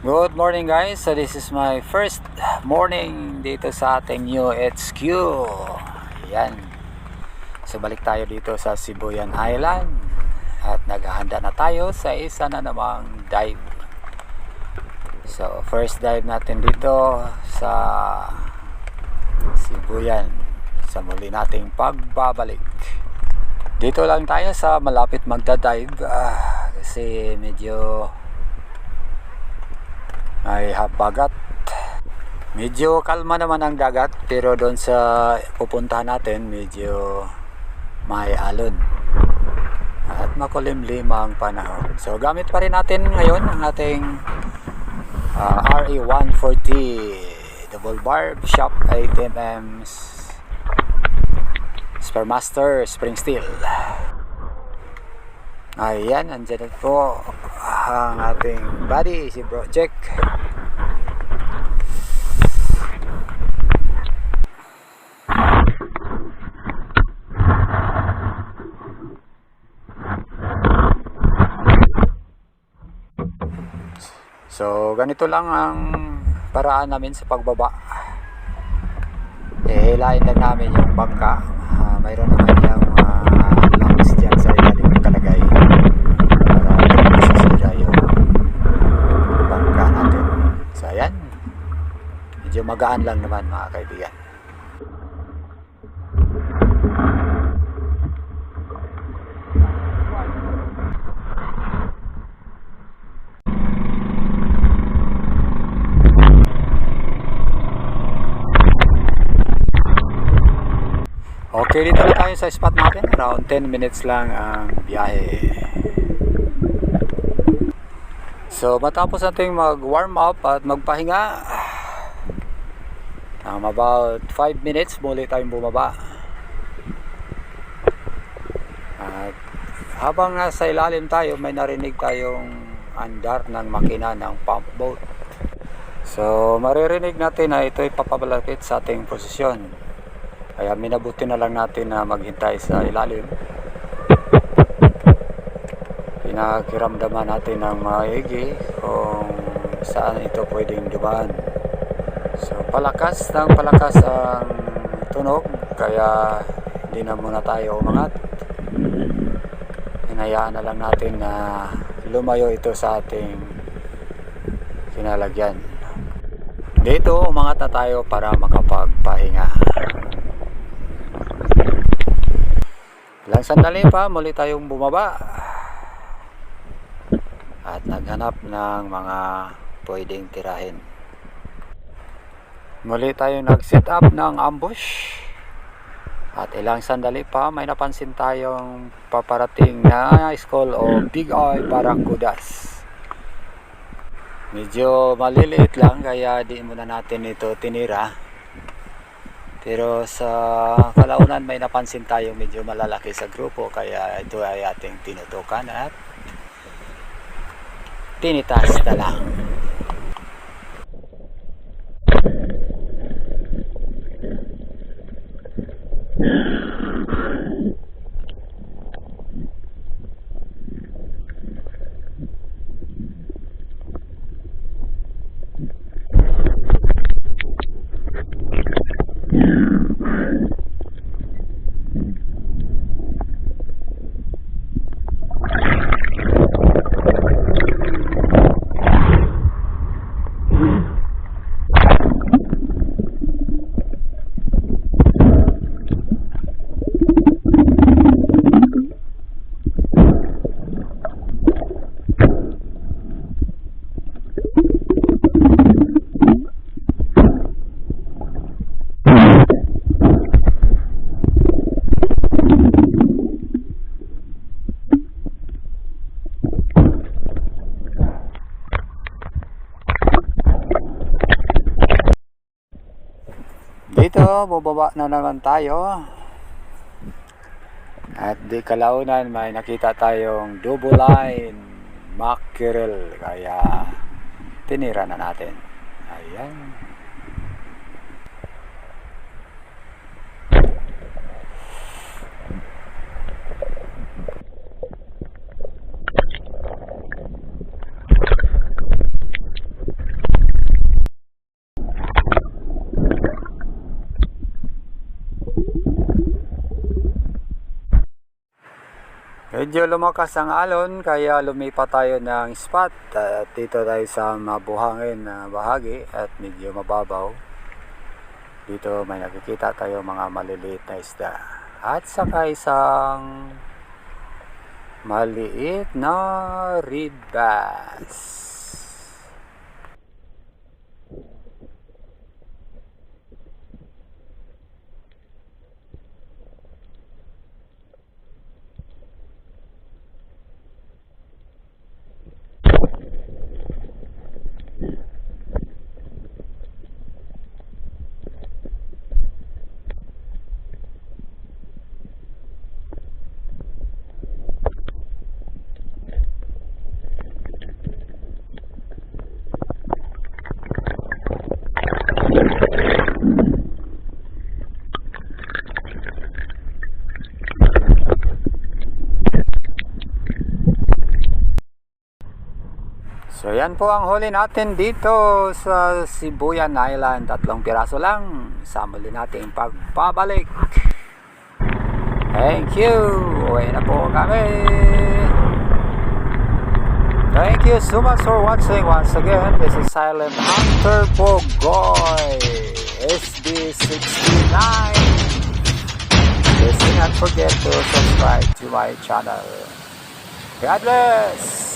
Good morning guys, so this is my first morning dito sa ating new HQ. Yan. So balik tayo dito sa Sibuyan Island at naghahanda na tayo sa isa na namang dive. So first dive natin dito sa Sibuyan sa muli nating pagbabalik. Dito lang tayo sa malapit magda-dive kasi medyo ay habagat. Medyo kalma naman ang dagat, pero doon sa pupuntahan natin medyo may alon at makulimlim ang panahon. So gamit pa rin natin ngayon ang ating RE140 double barb shop 8mm Spearmaster spring steel. Ayan, andyan po ang ating buddy, si Bro Jack. So, ganito lang ang paraan namin sa pagbaba. Hilahin lang namin yung bangka. Mayroon naman yung lungs dyan sa ilalim ng kalagay para hindi masisira yung bangka natin. So ayan, medyo magaan lang naman mga kaibigan. Okay, dito na tayo sa spot natin. Around 10 minutes lang ang biyahe. So matapos natin mag warm up at magpahinga, about 5 minutes muli tayong bumaba. At habang nasa ilalim tayo, may narinig tayong andar ng makina ng pump boat. So maririnig natin na ito ay papabalapit sa ating posisyon. Kaya minabuti na lang natin na maghintay sa ilalim. Pinakiramdaman natin ng maigi kung saan ito pwedeng dumaan. So palakas ng palakas ang tunog, kaya hindi na muna tayo umangat. Hinayaan na lang natin na lumayo ito sa ating kinalagyan. Dito umangat na tayo para makapagpahinga. Ilang sandali pa, muli tayong bumaba at naghanap ng mga pwedeng tirahin. Muli tayong nag-set up ng ambush at ilang sandali pa may napansin tayong paparating na school o big eye barracudas. Medyo maliliit lang kaya di muna natin ito tinira. Pero sa kalaunan may napansin tayo medyo malalaki sa grupo, kaya ito ay ating tinutukan at tinitas na lang. Dito, bubaba na naman tayo. At di kalaunan may nakita tayong double line mackerel, kaya tinira na natin. Ayan. Medyo lumakas ang alon kaya lumipat tayo ng spot at dito tayo sa mabuhangin na bahagi at medyo mababaw. Dito may nakikita tayo mga maliliit na isda at saka isang maliit na reed bass. So yan po ang huli natin dito sa Sibuyan Island. 3 piraso lang. Sa muli nating pagbabalik. Thank you. Uwi na po kami. Thank you so much for watching. Once again, this is Silent Hunter Bogoy SB69. Please do not forget to subscribe to my channel. God bless.